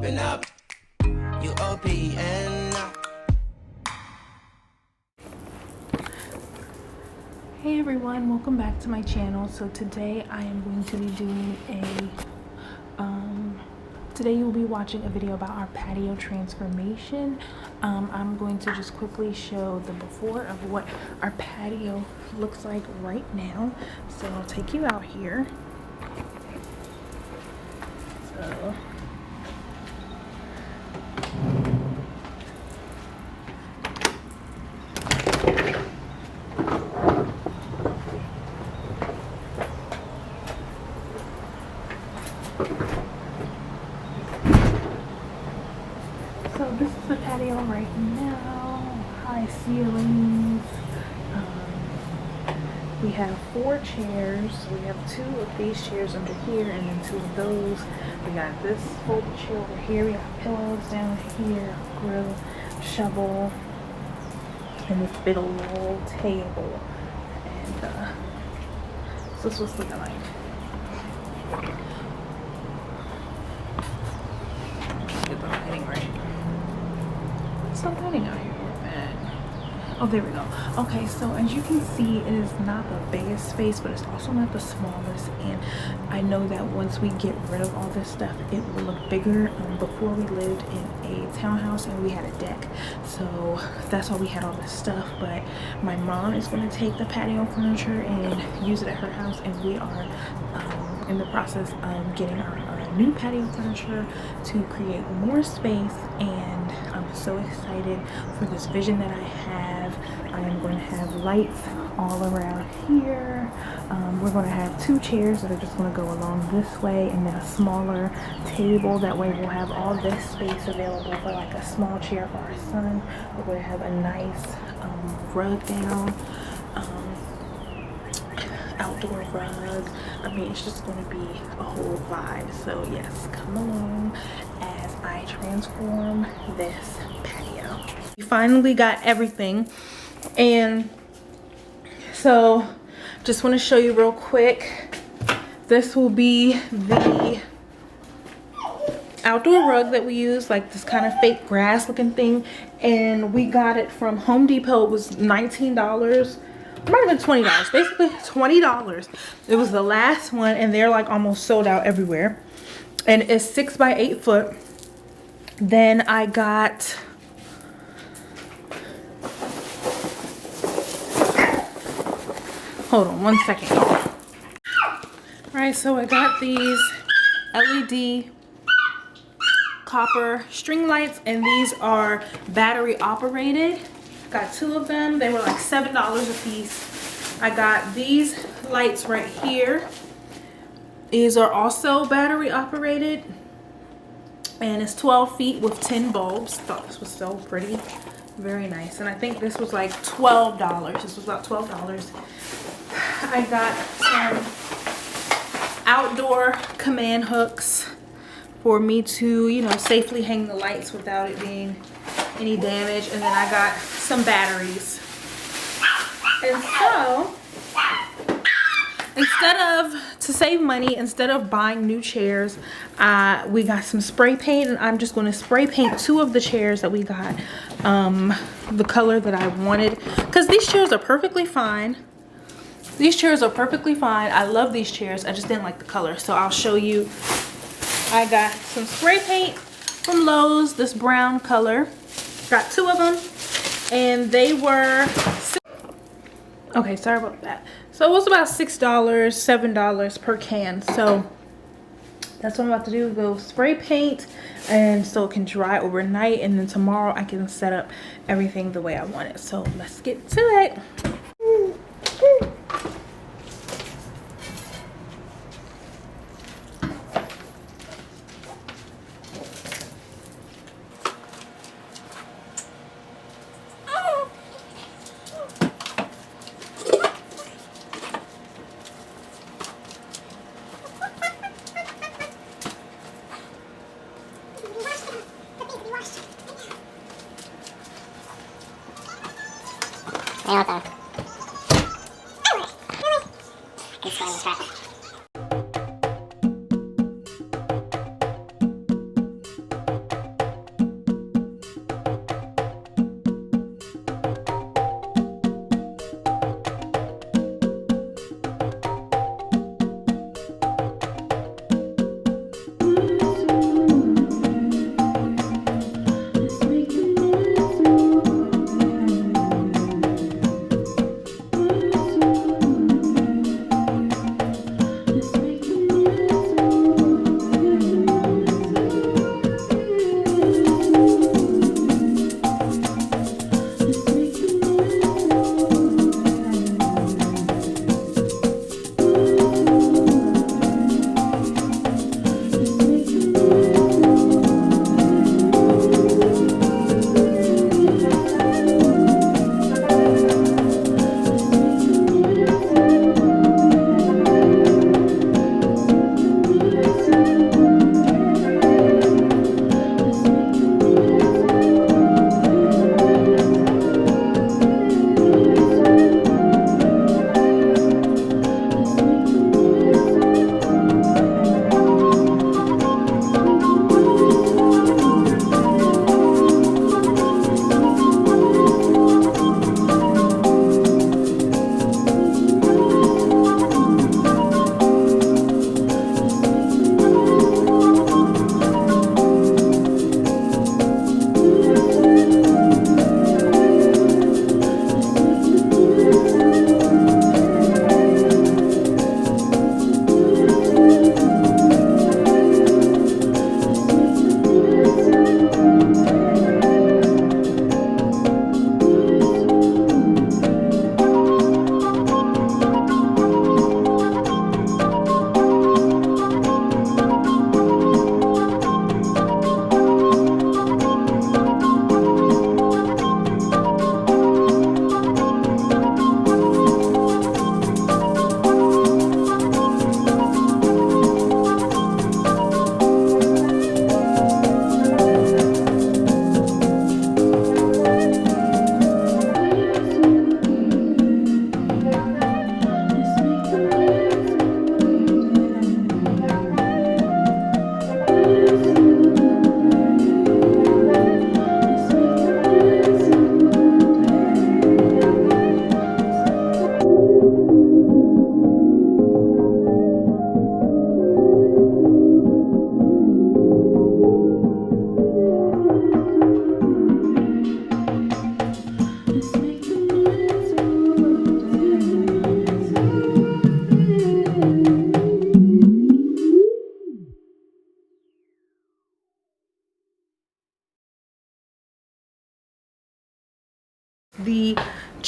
open up. You open up. Hey everyone, welcome back to my channel. So today I am going to be doing today you will be watching a video about our patio transformation. I'm going to just quickly show the before of what our patio looks like right now. So I'll take you out here. So this is the patio right now. High ceilings. We have 4 chairs. We have 2 of these chairs under here and then 2 of those. We got this folded chair over here. We got pillows down here, grill, shovel, and this big old table. And so this was looking like. Get the lighting right. It's not lighting out here, man. Oh, there we go. Okay, so as you can see, it is not the biggest space, but it's also not the smallest. And I know that once we get rid of all this stuff, it will look bigger. Before we lived in a townhouse and we had a deck, so that's why we had all this stuff. But my mom is going to take the patio furniture and use it at her house, and we are in the process of getting our new patio furniture to create more space. And I'm so excited for this vision that I have. I am going to have lights all around here. We're going to have 2 chairs that are just going to go along this way, and then a smaller table. That way we'll have all this space available for like a small chair for our son. We're going to have a nice rug down, outdoor rug. I mean, it's just going to be a whole vibe. So yes, come along as I transform this patio. We finally got everything, and so just want to show you real quick. This will be the outdoor rug that we use, like this kind of fake grass looking thing, and we got it from Home Depot. It was $19. It might have been $20, basically $20. It was the last one, and they're like almost sold out everywhere. And it's 6 by 8 foot. Then I got hold on one second, y'all. Alright, so I got these LED copper string lights, and these are battery operated. Got 2 of them. They were like $7 a piece. I got these lights right here. These are also battery operated, and it's 12 feet with 10 bulbs. Thought this was so pretty, very nice. And I think this was like $12. This was about $12. I got some outdoor command hooks for me to, you know, safely hang the lights without it being any damage. And then I got some batteries. And so to save money, instead of buying new chairs, we got some spray paint, and I'm just going to spray paint 2 of the chairs that we got the color that I wanted, because these chairs are perfectly fine. These chairs are perfectly fine. I love these chairs. I just didn't like the color. So I'll show you. I got some spray paint from Lowe's, this brown color. Got 2 of them, and they were okay, sorry about that. So it was about $6, $7 per can. So that's what I'm about to do, go spray paint, and so it can dry overnight, and then tomorrow I can set up everything the way I want it. So let's get to it.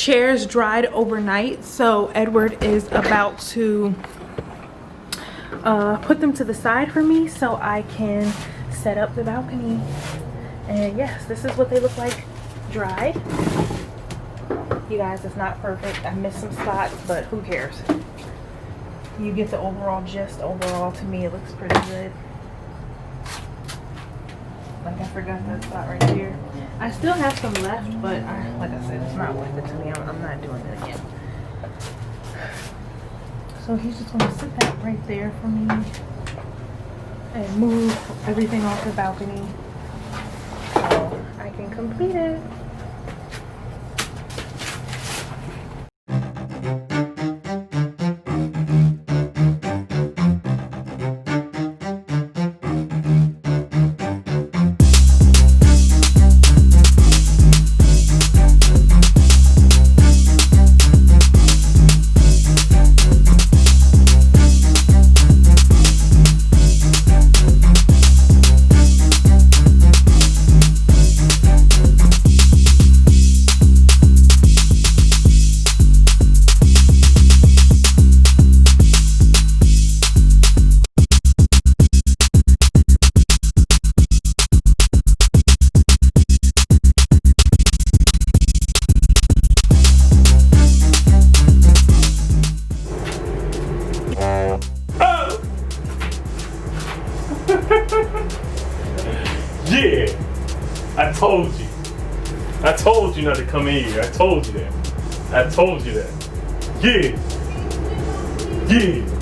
chairs dried overnight, so Edward is about to put them to the side for me so I can set up the balcony. And yes, this is what they look like dried. You guys, it's not perfect. I missed some spots, but who cares? You get the overall gist. Overall, to me, it looks pretty good. Like, I forgot that spot right here. I still have some left, but like I said, it's not worth it to me. I'm not doing it again. So he's just gonna sit that right there for me and move everything off the balcony so I can complete it. Yeah, I told you. I told you not to come in here. I told you that. I told you that. Yeah. Yeah.